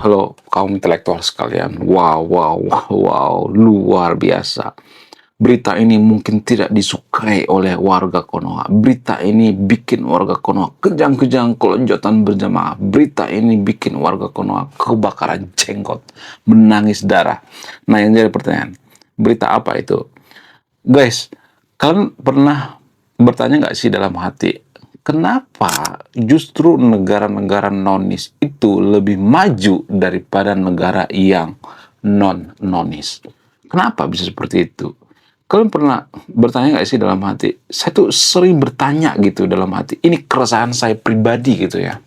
Halo kaum intelektual sekalian. Wow, wow, wow, wow, luar biasa. Berita ini mungkin tidak disukai oleh warga Konoha. Berita ini bikin warga Konoha kejang-kejang kelonjotan berjamaah. Berita ini bikin warga Konoha kebakaran jenggot, menangis darah. Nah, yang jadi pertanyaan, berita apa itu? Guys, kalian pernah bertanya nggak sih dalam hati, kenapa justru negara-negara nonis itu lebih maju daripada negara yang non-nonis? Kenapa bisa seperti itu? Kalian pernah bertanya nggak sih dalam hati? Saya tuh sering bertanya gitu dalam hati. Ini keresahan saya pribadi gitu ya.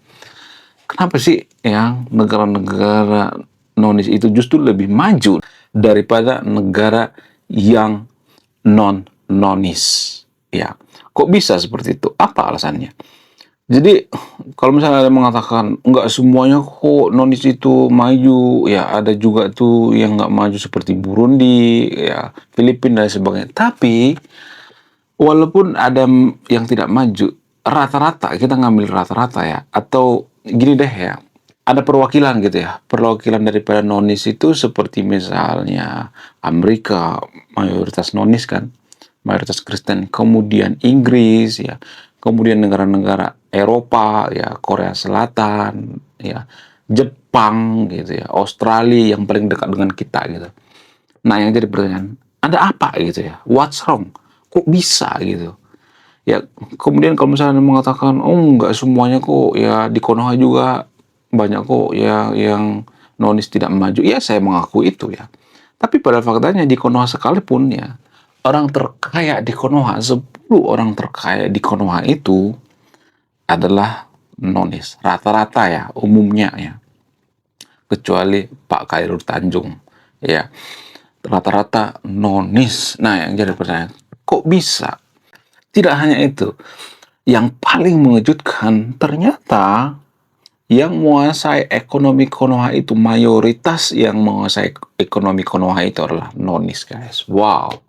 Kenapa sih yang negara-negara nonis itu justru lebih maju daripada negara yang non-nonis? Ya, kok bisa seperti itu? Apa alasannya? Jadi kalau misalnya ada yang mengatakan nggak semuanya kok nonis itu maju, ya ada juga tuh yang nggak maju seperti Burundi, ya Filipina dan sebagainya. Tapi walaupun ada yang tidak maju, rata-rata kita ngambil rata-rata ya, atau gini deh ya, ada perwakilan gitu ya, perwakilan daripada nonis itu seperti misalnya Amerika, mayoritas nonis kan, mayoritas Kristen, kemudian Inggris ya, kemudian negara-negara Eropa ya, Korea Selatan ya, Jepang gitu ya, Australia yang paling dekat dengan kita gitu. Nah, yang jadi pertanyaan, ada apa gitu ya? What's wrong? Kok bisa gitu? Ya, kemudian kalau misalnya mengatakan, oh nggak semuanya kok, ya di Konoha juga banyak kok ya yang nonis tidak maju. Ya, saya mengaku itu ya. Tapi pada faktanya di Konoha sekalipun ya, orang terkaya di Konoha, 10 orang terkaya di Konoha itu adalah nonis. Rata-rata ya, umumnya ya. Kecuali Pak Khairul Tanjung. Ya, rata-rata nonis. Nah, yang jadi pertanyaan, kok bisa? Tidak hanya itu, yang paling mengejutkan ternyata yang menguasai ekonomi Konoha itu, mayoritas yang menguasai ekonomi Konoha itu adalah nonis, guys. Wow.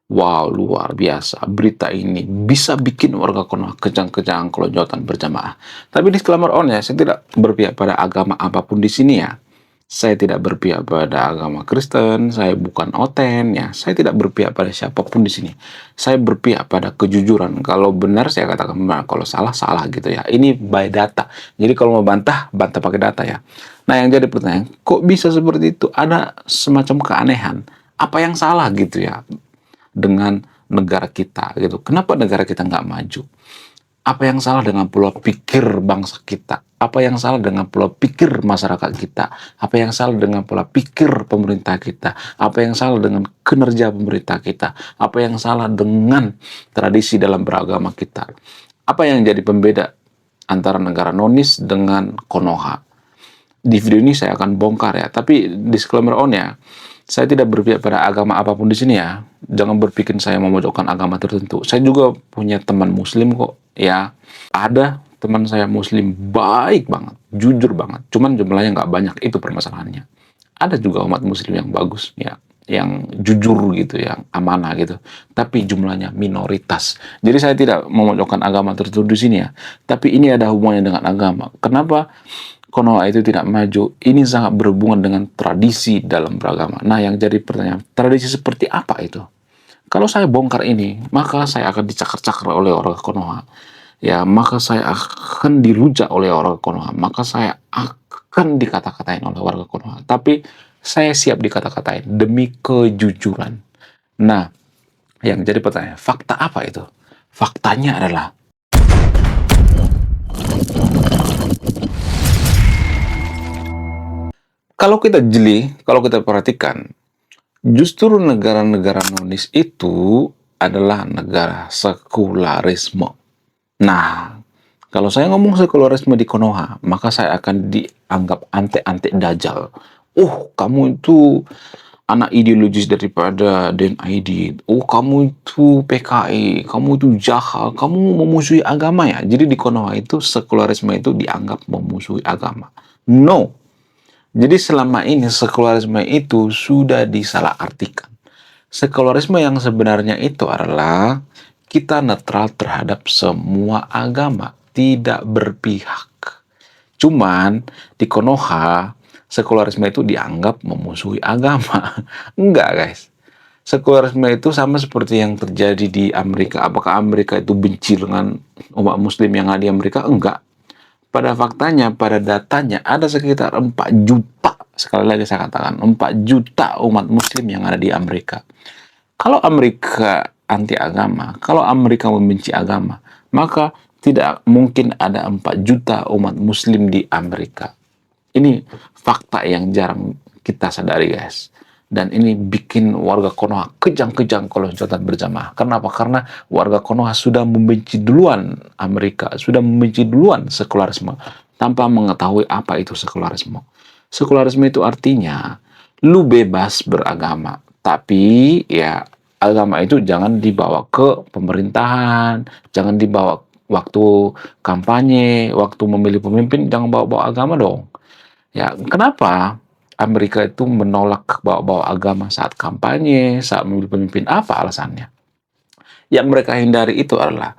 Wow, luar biasa. Berita ini bisa bikin warga Konoha kejang-kejang kelonjotan berjamaah. Tapi disclaimer on ya, saya tidak berpihak pada agama apapun di sini ya. Saya tidak berpihak pada agama Kristen, saya bukan oten ya. Saya tidak berpihak pada siapapun di sini. Saya berpihak pada kejujuran. Kalau benar saya katakan benar, kalau salah salah gitu ya. Ini by data. Jadi kalau mau bantah, bantah pakai data ya. Nah, yang jadi pertanyaan, kok bisa seperti itu? Ada semacam keanehan. Apa yang salah gitu ya dengan negara kita gitu? Kenapa negara kita nggak maju? Apa yang salah dengan pola pikir bangsa kita? Apa yang salah dengan pola pikir masyarakat kita? Apa yang salah dengan pola pikir pemerintah kita? Apa yang salah dengan kinerja pemerintah kita? Apa yang salah dengan tradisi dalam beragama kita? Apa yang jadi pembeda antara negara nonis dengan Konoha? Di video ini saya akan bongkar ya, tapi disclaimer on ya, saya tidak berpihak pada agama apapun di sini ya. Jangan berpikir saya memojokkan agama tertentu. Saya juga punya teman muslim kok ya. Ada teman saya muslim baik banget, jujur banget. Cuman jumlahnya nggak banyak, itu permasalahannya. Ada juga umat muslim yang bagus ya, yang jujur gitu, yang amanah gitu. Tapi jumlahnya minoritas. Jadi saya tidak memojokkan agama tertentu di sini ya. Tapi ini ada hubungannya dengan agama. Kenapa Konoha itu tidak maju? Ini sangat berhubungan dengan tradisi dalam beragama. Nah, yang jadi pertanyaan, tradisi seperti apa itu? Kalau saya bongkar ini, maka saya akan dicakar-cakar oleh orang Konoha. Ya, maka saya akan dirujak oleh orang Konoha. Maka saya akan dikata-katain oleh warga Konoha. Tapi saya siap dikata-katain demi kejujuran. Nah, yang jadi pertanyaan, fakta apa itu? Faktanya adalah kalau kita jeli, kalau kita perhatikan, justru negara-negara nonis itu adalah negara sekularisme. Nah, kalau saya ngomong sekularisme di Konoha, maka saya akan dianggap antek-antek dajal. Oh, kamu itu anak ideologis daripada DNID. Oh, kamu itu PKI, kamu itu jahat, kamu memusuhi agama ya. Jadi di Konoha itu sekularisme itu dianggap memusuhi agama. No. Jadi selama ini sekularisme itu sudah disalahartikan. Sekularisme yang sebenarnya itu adalah kita netral terhadap semua agama, tidak berpihak. Cuman di Konoha sekularisme itu dianggap memusuhi agama. Enggak, guys. Sekularisme itu sama seperti yang terjadi di Amerika. Apakah Amerika itu benci dengan umat muslim yang ada di Amerika? Enggak. Pada faktanya, pada datanya, ada sekitar 4 juta, sekali lagi saya katakan, 4 juta umat muslim yang ada di Amerika. Kalau Amerika anti agama, kalau Amerika membenci agama, maka tidak mungkin ada 4 juta umat muslim di Amerika. Ini fakta yang jarang kita sadari, guys. Dan ini bikin warga Konoha kejang-kejang kalau sholat berjamaah. Kenapa? Karena warga Konoha sudah membenci duluan Amerika, sudah membenci duluan sekularisme, tanpa mengetahui apa itu sekularisme. Sekularisme itu artinya, lu bebas beragama, tapi ya agama itu jangan dibawa ke pemerintahan, jangan dibawa waktu kampanye, waktu memilih pemimpin, jangan bawa-bawa agama dong. Ya, kenapa Amerika itu menolak bawa-bawa agama saat kampanye, saat memilih pemimpin? Apa alasannya? Yang mereka hindari itu adalah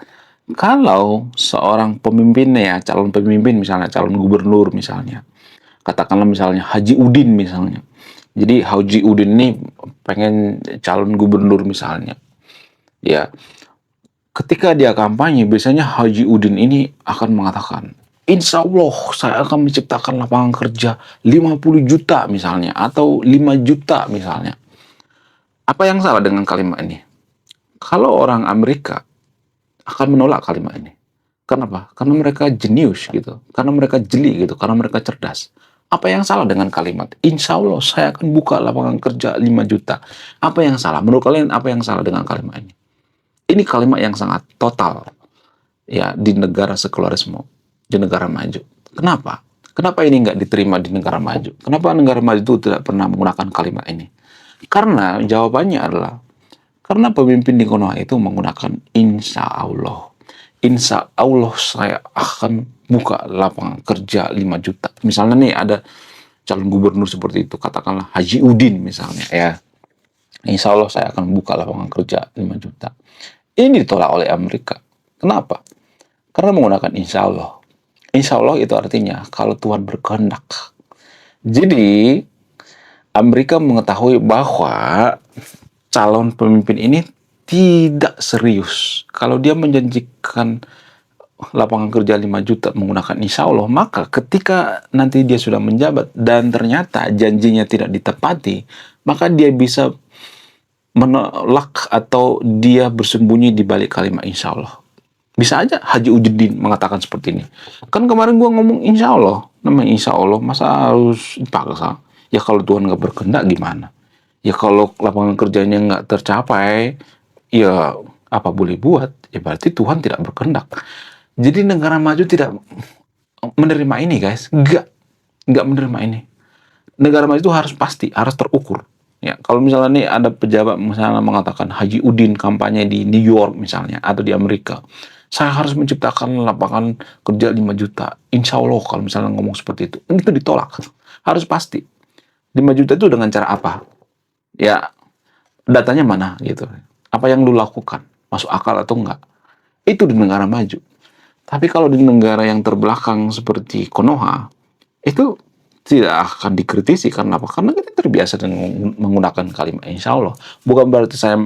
kalau seorang pemimpinnya, ya, calon pemimpin misalnya, calon gubernur misalnya, katakanlah misalnya Haji Udin misalnya. Jadi Haji Udin ini pengen calon gubernur misalnya. Ya, ketika dia kampanye, biasanya Haji Udin ini akan mengatakan, Insya Allah saya akan menciptakan lapangan kerja 50 juta misalnya, atau 5 juta misalnya. Apa yang salah dengan kalimat ini? Kalau orang Amerika akan menolak kalimat ini. Kenapa? Karena mereka jenius gitu, karena mereka jeli gitu, karena mereka cerdas. Apa yang salah dengan kalimat Insya Allah saya akan buka lapangan kerja 5 juta? Apa yang salah? Menurut kalian apa yang salah dengan kalimat ini? Ini kalimat yang sangat total ya di negara sekularisme, di negara maju. Kenapa? Kenapa ini nggak diterima di negara maju? Kenapa negara maju itu tidak pernah menggunakan kalimat ini? Karena jawabannya adalah karena pemimpin di Konoha itu menggunakan Insya Allah. Insya Allah saya akan buka lapangan kerja 5 juta. Misalnya nih ada calon gubernur seperti itu, katakanlah Haji Udin misalnya ya. Insya Allah saya akan buka lapangan kerja 5 juta. Ini ditolak oleh Amerika. Kenapa? Karena menggunakan insya Allah. Insya Allah itu artinya kalau Tuhan berkehendak. Jadi Amerika mengetahui bahwa calon pemimpin ini tidak serius. Kalau dia menjanjikan lapangan kerja 5 juta menggunakan insya Allah, maka ketika nanti dia sudah menjabat dan ternyata janjinya tidak ditepati, maka dia bisa menolak atau dia bersembunyi di balik kalimat insya Allah. Bisa aja Haji Udin mengatakan seperti ini. Kan kemarin gua ngomong insya Allah. Namanya insya Allah, masa harus dipaksa? Ya kalau Tuhan nggak berkehendak gimana? Ya kalau lapangan kerjanya nggak tercapai, ya apa boleh buat? Ya berarti Tuhan tidak berkehendak. Jadi negara maju tidak menerima ini, guys. Nggak menerima ini. Negara maju itu harus pasti, harus terukur. Ya, kalau misalnya nih ada pejabat misalnya mengatakan Haji Udin kampanye di New York misalnya atau di Amerika, saya harus menciptakan lapangan kerja 5 juta. Insya Allah kalau misalnya ngomong seperti itu ditolak. Harus pasti. 5 juta itu dengan cara apa? Ya, datanya mana gitu. Apa yang lu lakukan? Masuk akal atau enggak? Itu di negara maju. Tapi kalau di negara yang terbelakang seperti Konoha, itu tidak akan dikritisi. Karena apa? Karena kita terbiasa dengan menggunakan kalimat insya Allah. Bukan berarti saya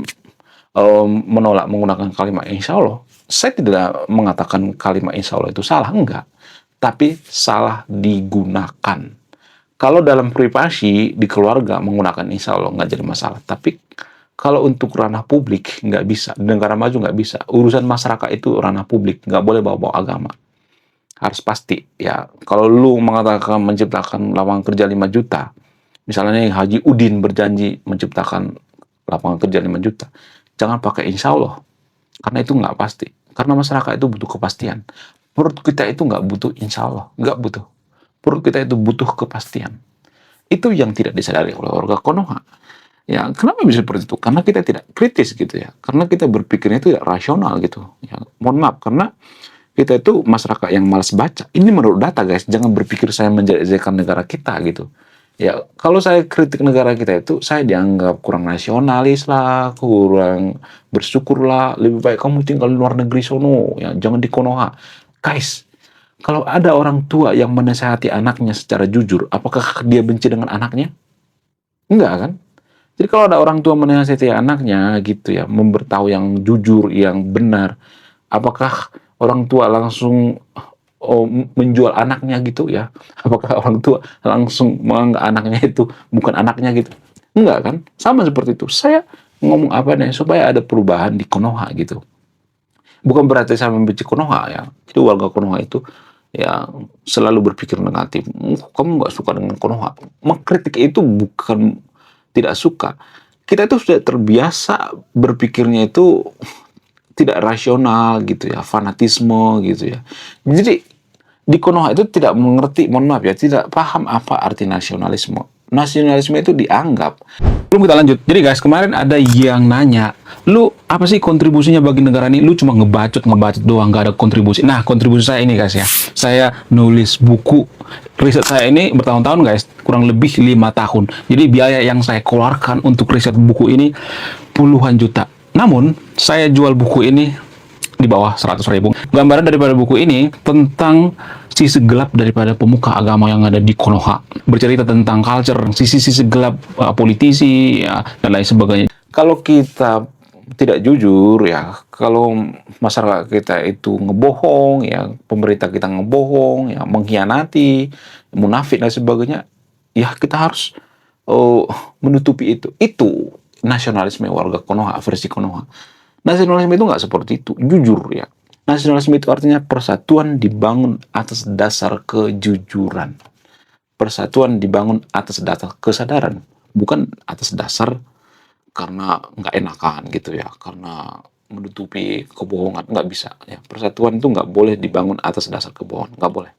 menolak menggunakan kalimat insya Allah. Saya tidak mengatakan kalimat insya Allah itu salah, enggak. Tapi salah digunakan. Kalau dalam privasi di keluarga menggunakan insya Allah nggak jadi masalah. Tapi kalau untuk ranah publik nggak bisa. Di negara maju nggak bisa. Urusan masyarakat itu ranah publik. Nggak boleh bawa-bawa agama. Harus pasti ya. Kalau lu mengatakan menciptakan lapangan kerja 5 juta, misalnya Haji Udin berjanji menciptakan lapangan kerja 5 juta, jangan pakai insya Allah, karena itu nggak pasti. Karena masyarakat itu butuh kepastian. Perut kita itu nggak butuh insya Allah, nggak butuh. Perut kita itu butuh kepastian. Itu yang tidak disadari oleh warga Konoha. Ya, kenapa bisa seperti itu? Karena kita tidak kritis gitu ya. Karena kita berpikirnya itu tidak rasional gitu. Ya, mohon maaf, karena kita itu masyarakat yang malas baca. Ini menurut data, guys. Jangan berpikir saya menjelek-jelekan negara kita gitu. Ya, kalau saya kritik negara kita itu, saya dianggap kurang nasionalis lah, kurang bersyukur lah. Lebih baik kamu tinggal di luar negeri sono, ya, jangan di Konoha. Guys, Kalau ada orang tua yang menasihati anaknya secara jujur, apakah dia benci dengan anaknya? Enggak kan? Jadi kalau ada orang tua menasihati anaknya gitu ya, memberitahu yang jujur, yang benar, apakah orang tua langsung menjual anaknya gitu ya? Apakah orang tua langsung menganggap anaknya itu bukan anaknya gitu? Enggak kan? Sama seperti itu. Saya ngomong apa nih supaya ada perubahan di Konoha gitu. Bukan berarti saya membenci Konoha ya. Jadi warga Konoha itu ya selalu berpikir negatif. Kamu nggak suka dengan Konoha. Mengkritik itu bukan tidak suka. Kita itu sudah terbiasa berpikirnya itu tidak rasional gitu ya, fanatisme gitu ya. Jadi di Konoha itu tidak mengerti, mohon maaf ya, tidak paham apa arti nasionalisme. Nasionalisme itu dianggap. Belum kita lanjut. Jadi guys, kemarin ada yang nanya, lu apa sih kontribusinya bagi negara ini? Lu cuma ngebacot doang, nggak ada kontribusi. Nah, kontribusi saya ini guys ya. Saya nulis buku. Riset saya ini bertahun-tahun guys, kurang lebih 5 tahun. Jadi biaya yang saya keluarkan untuk riset buku ini puluhan juta. Namun, saya jual buku ini di bawah 100.000. Gambaran daripada buku ini tentang sisi gelap daripada pemuka agama yang ada di Konoha. Bercerita tentang culture, sisi-sisi gelap politisi, ya, dan lain sebagainya. Kalau kita tidak jujur ya, kalau masyarakat kita itu ngebohong ya, pemerintah kita ngebohong ya, mengkhianati, munafik dan sebagainya, ya kita harus menutupi itu. Itu nasionalisme warga Konoha, versi Konoha. Nasionalisme itu nggak seperti itu, jujur ya. Nasionalisme itu artinya persatuan dibangun atas dasar kejujuran. Persatuan dibangun atas dasar kesadaran, bukan atas dasar karena nggak enakan gitu ya, karena menutupi kebohongan, nggak bisa. Ya. Persatuan itu nggak boleh dibangun atas dasar kebohongan, nggak boleh.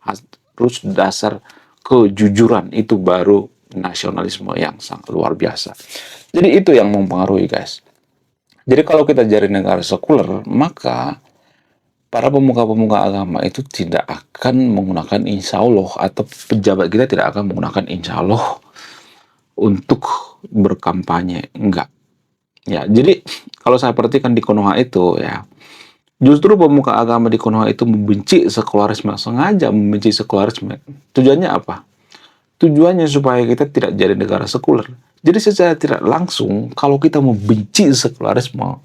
Harus dasar kejujuran, itu baru nasionalisme yang sangat luar biasa. Jadi itu yang mempengaruhi guys. Jadi kalau kita jadi negara sekuler, maka para pemuka-pemuka agama itu tidak akan menggunakan insya Allah, atau pejabat kita tidak akan menggunakan insya Allah untuk berkampanye. Enggak. Ya, jadi kalau saya perhatikan di Konoha itu ya, justru pemuka agama di Konoha itu membenci sekularisme, sengaja membenci sekularisme. Tujuannya apa? Tujuannya supaya kita tidak jadi negara sekuler. Jadi secara tidak langsung, kalau kita membenci sekularisme,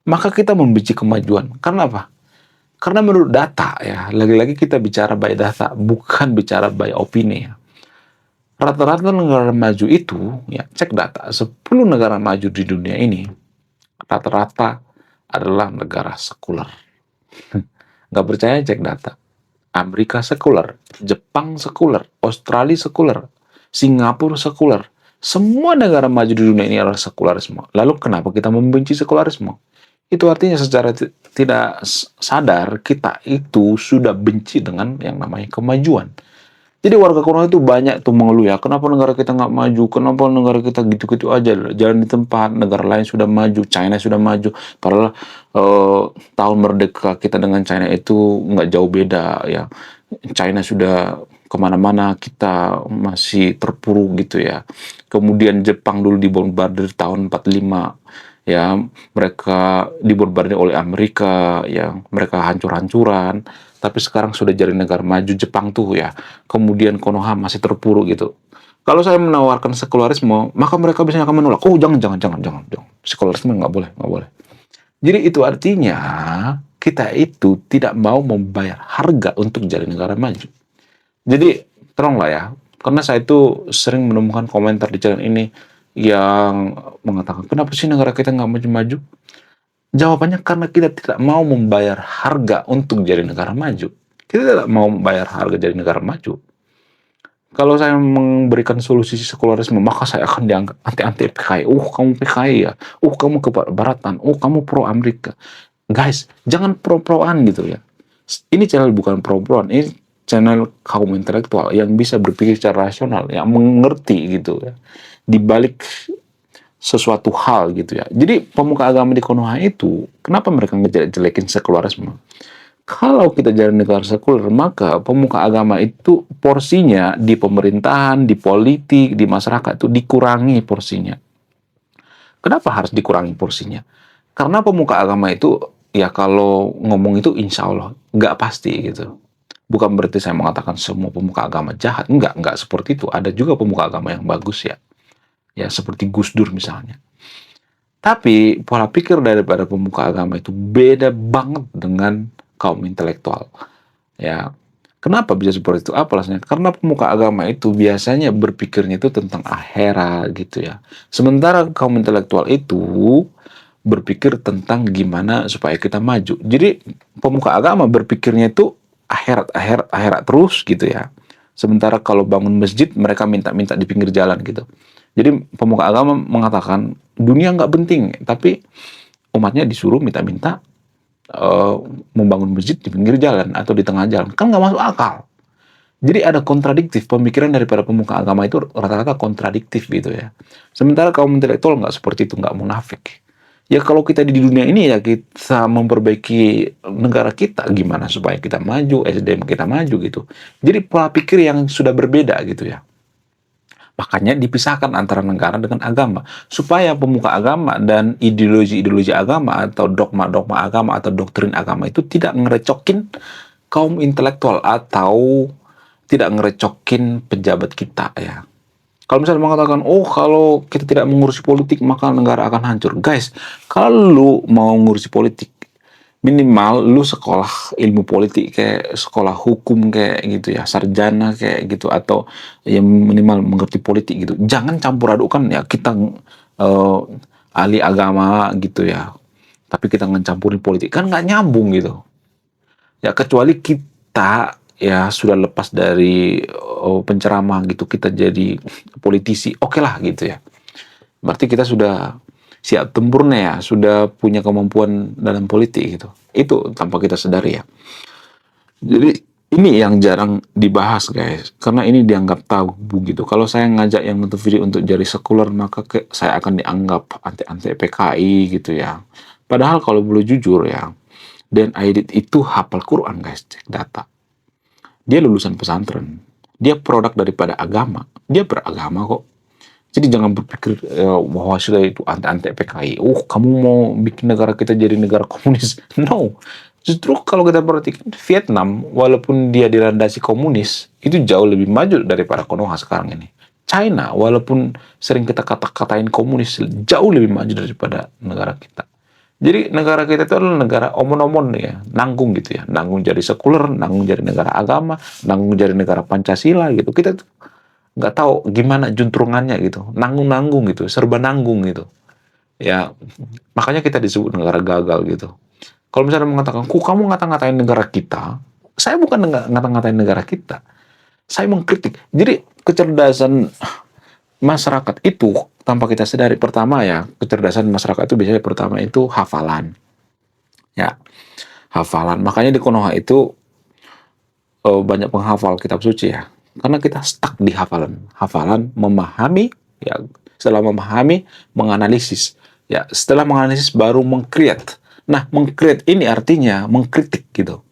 maka kita membenci kemajuan. Karena apa? Karena menurut data ya, lagi-lagi kita bicara by data, bukan bicara by opini ya. Rata-rata negara maju itu, ya cek data, 10 negara maju di dunia ini, rata-rata adalah negara sekuler. Nggak percaya cek data. Amerika sekuler, Jepang sekuler, Australia sekuler, Singapura sekuler. Semua negara maju di dunia ini adalah sekularisme. Lalu kenapa kita membenci sekularisme? Itu artinya secara tidak sadar kita itu sudah benci dengan yang namanya kemajuan. Jadi warga Konoha itu banyak tuh mengeluh ya, kenapa negara kita nggak maju, kenapa negara kita gitu-gitu aja, jalan di tempat, negara lain sudah maju, China sudah maju, padahal tahun merdeka kita dengan China itu nggak jauh beda ya, China sudah kemana-mana, kita masih terpuruk gitu ya. Kemudian Jepang dulu dibombardir tahun 45, ya mereka dibombardir oleh Amerika, ya mereka hancur-hancuran. Tapi sekarang sudah jadi negara maju Jepang tuh ya. Kemudian Konoha masih terpuruk gitu. Kalau saya menawarkan sekularisme, maka mereka biasanya akan menolak. Oh jangan. Sekularisme nggak boleh, nggak boleh. Jadi itu artinya kita itu tidak mau membayar harga untuk jadi negara maju. Jadi tolonglah ya, karena saya itu sering menemukan komentar di channel ini yang mengatakan, kenapa sih negara kita nggak maju-maju? Jawabannya karena kita tidak mau membayar harga untuk jadi negara maju. Kita tidak mau membayar harga jadi negara maju. Kalau saya memberikan solusi sekularisme, maka saya akan dianggap anti-anti PKI. Kamu PKI ya. Kamu kebaratan. Kamu pro Amerika. Guys, jangan pro-proan gitu ya. Ini channel bukan pro-proan. Ini channel kaum intelektual yang bisa berpikir secara rasional, yang mengerti gitu ya. Di balik sesuatu hal gitu ya. Jadi pemuka agama di Konoha itu, kenapa mereka ngejelek-jelekin sekularisme? Kalau kita jadi negara sekuler, maka pemuka agama itu porsinya di pemerintahan, di politik, di masyarakat itu dikurangi porsinya. Kenapa harus dikurangi porsinya? Karena pemuka agama itu, ya kalau ngomong itu insya Allah, nggak pasti gitu. Bukan berarti saya mengatakan semua pemuka agama jahat, enggak seperti itu. Ada juga pemuka agama yang bagus ya. Ya seperti Gus Dur misalnya. Tapi pola pikir daripada pemuka agama itu beda banget dengan kaum intelektual. Ya, kenapa bisa seperti itu? Apa alasannya? Karena pemuka agama itu biasanya berpikirnya itu tentang akhirat gitu ya. Sementara kaum intelektual itu berpikir tentang gimana supaya kita maju. Jadi pemuka agama berpikirnya itu akhirat, akhirat, akhirat terus gitu ya. Sementara kalau bangun masjid mereka minta-minta di pinggir jalan gitu. Jadi pemuka agama mengatakan dunia nggak penting, tapi umatnya disuruh minta-minta eh, membangun masjid di pinggir jalan atau di tengah jalan. Kan nggak masuk akal. Jadi ada kontradiktif, pemikiran daripada pemuka agama itu rata-rata kontradiktif gitu ya. Sementara kaum intelektual nggak seperti itu, nggak munafik. Ya kalau kita di dunia ini ya kita memperbaiki negara kita gimana supaya kita maju, SDM kita maju gitu. Jadi pola pikir yang sudah berbeda gitu ya. Makanya dipisahkan antara negara dengan agama. Supaya pemuka agama dan ideologi-ideologi agama atau dogma-dogma agama atau doktrin agama itu tidak ngerecokin kaum intelektual atau tidak ngerecokin pejabat kita ya. Kalau misalnya mengatakan, oh kalau kita tidak mengurusi politik maka negara akan hancur. Guys, kalau lu mau ngurusi politik, minimal lu sekolah ilmu politik kayak sekolah hukum kayak gitu ya, sarjana kayak gitu atau yang minimal mengerti politik gitu. Jangan campur adukan ya kita ahli agama gitu ya. Tapi kita ngecampurin politik kan nggak nyambung gitu. Ya kecuali kita ya sudah lepas dari penceramah gitu, kita jadi politisi, oke lah gitu ya. Berarti kita sudah siap tempurnya ya, sudah punya kemampuan dalam politik gitu. Itu tanpa kita sadari ya. Jadi ini yang jarang dibahas guys, karena ini dianggap tabu gitu. Kalau saya ngajak yang nonton video untuk jadi sekuler, maka saya akan dianggap anti-anti PKI gitu ya. Padahal kalau boleh jujur ya, Dan Aidit itu hafal Quran guys, cek data. Dia lulusan pesantren, dia produk daripada agama, dia beragama kok. Jadi jangan berpikir bahwa sudah itu anti-anti PKI. Oh, kamu mau bikin negara kita jadi negara komunis? No. Justru kalau kita perhatikan Vietnam, walaupun dia dilandasi komunis, itu jauh lebih maju daripada Konoha sekarang ini. China, walaupun sering kita kata-katain komunis, jauh lebih maju daripada negara kita. Jadi negara kita itu adalah negara omon-omon ya, nanggung gitu ya, nanggung jadi sekuler, nanggung jadi negara agama, nanggung jadi negara Pancasila gitu. Kita nggak tahu gimana juntrungannya gitu, nanggung-nanggung gitu, serba nanggung gitu. Ya, makanya kita disebut negara gagal gitu. Kalau misalnya mengatakan, kok kamu ngata-ngatain negara kita, saya bukan ngata-ngatain negara kita, saya mengkritik. Jadi kecerdasan masyarakat itu tanpa kita sadari, pertama ya, kecerdasan masyarakat itu biasanya pertama itu hafalan. Ya, hafalan. Makanya di Konoha itu banyak penghafal kitab suci ya. Karena kita stuck di hafalan. Hafalan, memahami, ya setelah memahami, menganalisis. Ya, setelah menganalisis baru mengcreate. Nah, mengcreate ini artinya mengkritik gitu.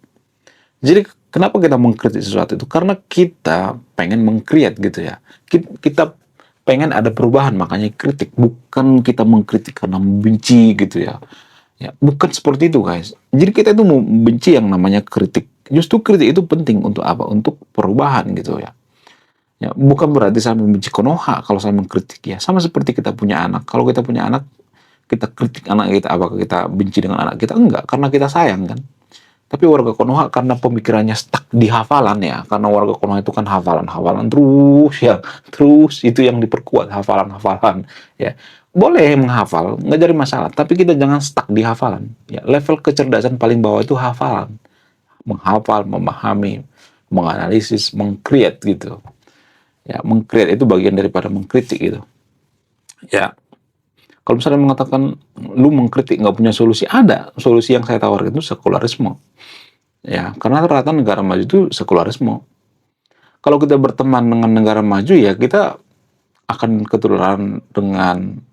Jadi kenapa kita mengkritik sesuatu itu? Karena kita pengen mengcreate gitu ya. Kita pengen ada perubahan, makanya kritik. Bukan kita mengkritik karena membenci gitu ya. Ya, bukan seperti itu guys. Jadi kita itu membenci yang namanya kritik. Justru kritik itu penting untuk apa? Untuk perubahan gitu ya. Ya, bukan berarti saya membenci Konoha kalau saya mengkritik ya. Sama seperti kita punya anak. Kalau kita punya anak, kita kritik anak kita, apakah kita benci dengan anak kita? Enggak, karena kita sayang kan. Tapi warga Konoha karena pemikirannya stuck di hafalan ya. Karena warga Konoha itu kan hafalan terus ya. Terus itu yang diperkuat hafalan ya. Boleh menghafal, nggak jadi masalah. Tapi kita jangan stuck di hafalan. Ya, level kecerdasan paling bawah itu hafalan. Menghafal, memahami, menganalisis, mengcreate gitu. Ya, mengcreate itu bagian daripada mengkritik gitu. Ya, kalau misalnya mengatakan lu mengkritik nggak punya solusi, ada solusi yang saya tawarkan itu sekularisme. Ya, karena rata negara maju itu sekularisme. Kalau kita berteman dengan negara maju ya kita akan ketularan dengan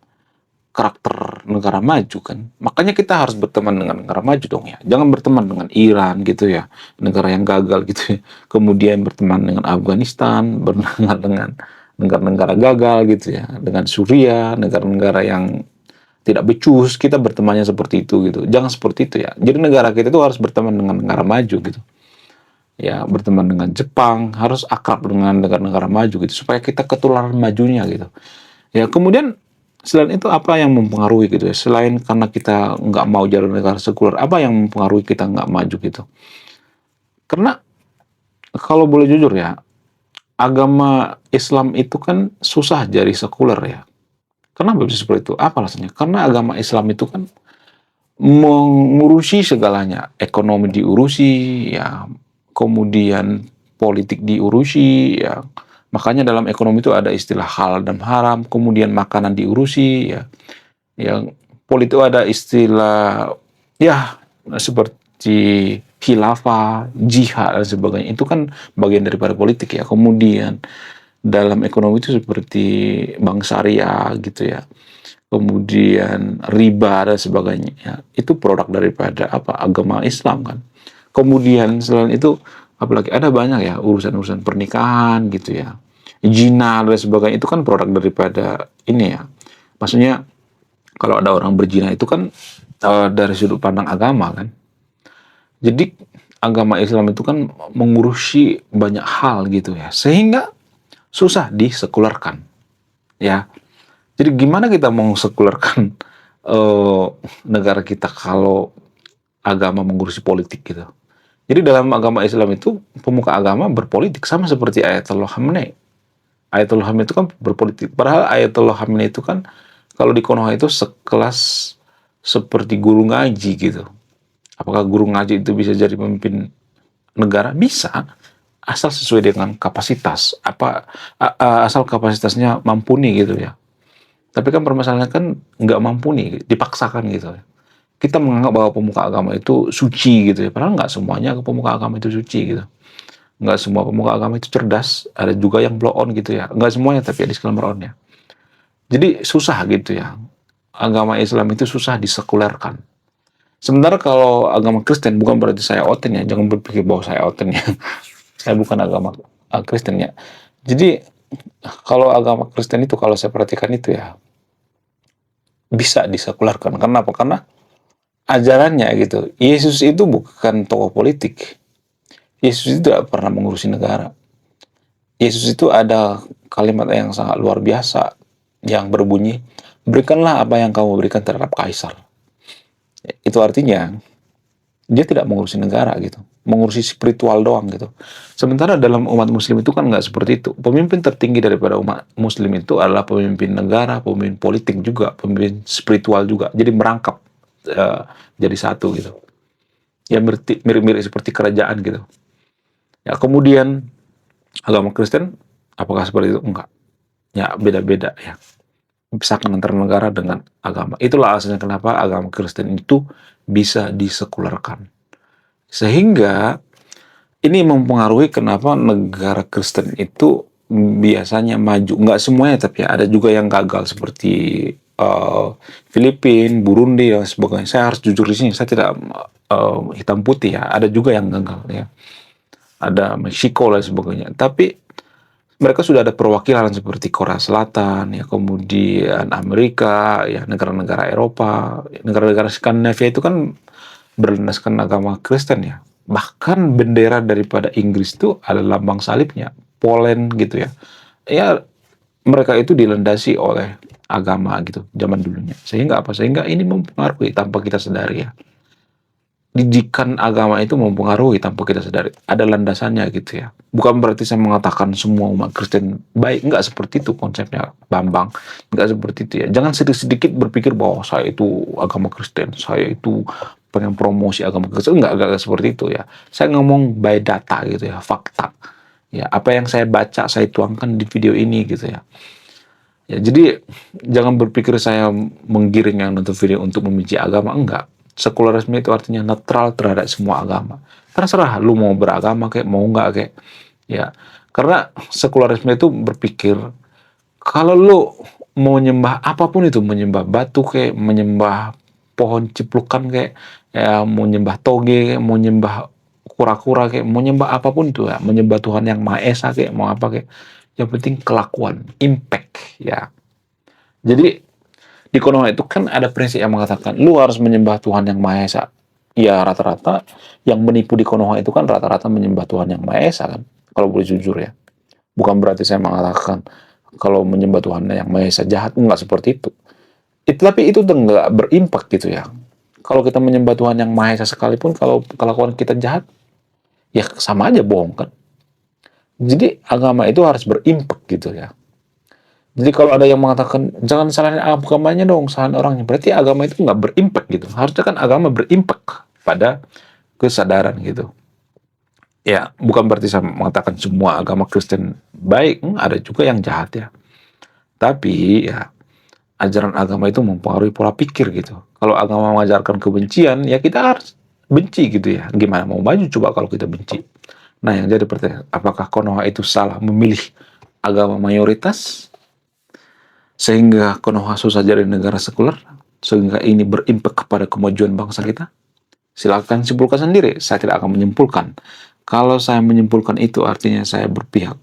karakter negara maju kan. Makanya kita harus berteman dengan negara maju dong ya. Jangan berteman dengan Iran gitu ya, negara yang gagal gitu ya. Kemudian berteman dengan Afghanistan, berteman dengan negara-negara gagal gitu ya, dengan Suriah, negara-negara yang tidak becus, kita bertemannya seperti itu gitu. Jangan seperti itu ya. Jadi negara kita itu harus berteman dengan negara maju gitu. ya berteman dengan Jepang, harus akrab dengan negara-negara maju gitu supaya kita ketularan majunya gitu. Ya kemudian selain itu apa yang mempengaruhi gitu ya? Selain karena kita nggak mau jadi negara sekuler, apa yang mempengaruhi kita nggak maju gitu? Karena kalau boleh jujur ya, agama Islam itu kan susah jadi sekuler ya. Kenapa bisa seperti itu? Apa alasannya? Karena agama Islam itu kan mengurusi segalanya, ekonomi diurusi, ya, kemudian politik diurusi, ya. Makanya dalam ekonomi itu ada istilah halal dan haram, kemudian makanan diurusi, ya. Yang politik ada istilah, ya, seperti khilafah, jihad dan sebagainya. Itu kan bagian daripada politik ya. Kemudian dalam ekonomi itu seperti bank syariah gitu ya, kemudian riba dan sebagainya ya, itu produk daripada apa, agama Islam kan. Kemudian selain itu apalagi ada banyak ya urusan-urusan pernikahan gitu ya, zina dan sebagainya, itu kan produk daripada ini ya, maksudnya kalau ada orang berzina itu kan dari sudut pandang agama kan. Jadi agama Islam itu kan mengurusi banyak hal gitu ya, sehingga susah disekularkan ya. Jadi gimana kita mau sekulerkan negara kita kalau agama mengurusi politik gitu. Jadi dalam agama Islam itu pemuka agama berpolitik sama seperti Ayatollah Khamenei. Ayatollah Khamenei itu kan berpolitik. Padahal Ayatollah Khamenei itu kan kalau di Konoha itu sekelas seperti guru ngaji gitu. Apakah guru ngaji itu bisa jadi pemimpin negara? Bisa, asal sesuai dengan kapasitas. Asal kapasitasnya mumpuni gitu ya. Tapi kan permasalahannya kan nggak mampu nih, dipaksakan gitu. Kita menganggap bahwa pemuka agama itu suci gitu ya, padahal nggak semuanya pemuka agama itu suci gitu. Nggak semua pemuka agama itu cerdas, ada juga yang blow on gitu ya. Nggak semuanya, tapi ada disclaimer on ya. Jadi susah gitu ya. Agama Islam itu susah disekulerkan. Sementara kalau agama Kristen, bukan berarti saya oten ya, jangan berpikir bahwa saya oten ya. Saya bukan agama Kristen ya. Jadi kalau agama Kristen itu, kalau saya perhatikan itu ya, bisa disekularkan. Kenapa? Karena ajarannya gitu. Yesus itu bukan tokoh politik. Yesus itu tidak pernah mengurusi negara. Yesus itu ada kalimat yang sangat luar biasa yang berbunyi, berikanlah apa yang kamu berikan terhadap kaisar. Itu artinya dia tidak mengurusi negara gitu, mengurusi spiritual doang gitu. Sementara dalam umat muslim itu kan nggak seperti itu. Pemimpin tertinggi daripada umat muslim itu adalah pemimpin negara, pemimpin politik juga, pemimpin spiritual juga. Jadi merangkap jadi satu gitu. Ya mirip-mirip seperti kerajaan gitu. Ya kemudian agama Kristen apakah seperti itu? Enggak. Ya beda-beda ya. Pisahkan antara negara dengan agama. Itulah alasannya kenapa agama Kristen itu bisa disekularkan. Sehingga ini mempengaruhi kenapa negara Kristen itu biasanya maju. Nggak semuanya, tapi ada juga yang gagal seperti Filipina, Burundi dan sebagainya. Saya harus jujur di sini, saya tidak hitam putih ya. Ada juga yang gagal ya. Ada Meksiko dan sebagainya. Tapi mereka sudah ada perwakilan seperti Korea Selatan, ya kemudian Amerika, ya negara-negara Eropa, negara-negara Skandinavia itu kan berlandaskan agama Kristen ya. Bahkan bendera daripada Inggris itu ada lambang salibnya, Poland gitu ya. Ya mereka itu dilandasi oleh agama gitu zaman dulunya. Sehingga apa? Sehingga ini mempengaruhi tanpa kita sadari ya. Didikan agama itu mempengaruhi tanpa kita sadari. Ada landasannya gitu ya. Bukan berarti saya mengatakan semua umat Kristen baik. Enggak seperti itu konsepnya, Bambang. Enggak seperti itu ya. Jangan sedikit-sedikit berpikir bahwa saya itu agama Kristen, saya itu pengen promosi agama Kristen. Enggak seperti itu ya. Saya ngomong by data gitu ya, fakta. Ya, apa yang saya baca, saya tuangkan di video ini gitu ya. Ya, jadi jangan berpikir saya menggiring yang nonton video untuk membenci agama, enggak. Sekularisme itu artinya netral terhadap semua agama. Terserah lu mau beragama kayak mau enggak kayak. Ya, karena sekularisme itu berpikir kalau lu mau menyembah apapun itu, menyembah batu kayak, menyembah pohon ciplukan kayak, ya mau nyembah toge, mau nyembah kura-kura kayak, mau nyembah apapun itu ya, menyembah Tuhan yang Maha Esa kayak, mau apa kayak. Yang penting kelakuan, impact ya. Jadi di Konoha itu kan ada prinsip yang mengatakan lu harus menyembah Tuhan yang Maha Esa. Ya rata-rata yang menipu di Konoha itu kan rata-rata menyembah Tuhan Yang Maha Esa kan, kalau boleh jujur ya. Bukan berarti saya mengatakan kalau menyembah Tuhan Yang Maha Esa jahat, enggak seperti itu. Tapi itu udah nggak berimpak gitu ya. Kalau kita menyembah Tuhan Yang Maha Esa sekalipun, kalau kelakuan kita jahat, ya sama aja bohong kan. Jadi agama itu harus berimpak gitu ya. Jadi kalau ada yang mengatakan jangan salahin agamanya dong, salahin orangnya, berarti agama itu nggak berimpak gitu. Harusnya kan agama berimpak pada kesadaran gitu. Ya, bukan berarti saya mengatakan semua agama Kristen baik, ada juga yang jahat ya. Tapi ya ajaran agama itu mempengaruhi pola pikir gitu. Kalau agama mengajarkan kebencian, ya kita harus benci gitu ya. Gimana mau maju coba kalau kita benci? Nah, yang jadi pertanyaan, apakah Konoha itu salah memilih agama mayoritas sehingga Konoha susah jadi negara sekuler, sehingga ini berimpak kepada kemajuan bangsa kita? Silakan simpulkan sendiri, saya tidak akan menyimpulkan. Kalau saya menyimpulkan itu artinya saya berpihak.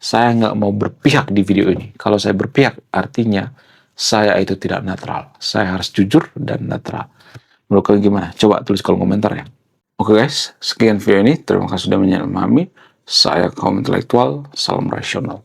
Saya nggak mau berpihak di video ini. Kalau saya berpihak artinya saya itu tidak netral. Saya harus jujur dan netral. Menurut kalian gimana? Coba tulis kolom komentar ya. Oke guys, sekian video ini. Terima kasih sudah memahami. Saya kaum intelektual, salam rasional.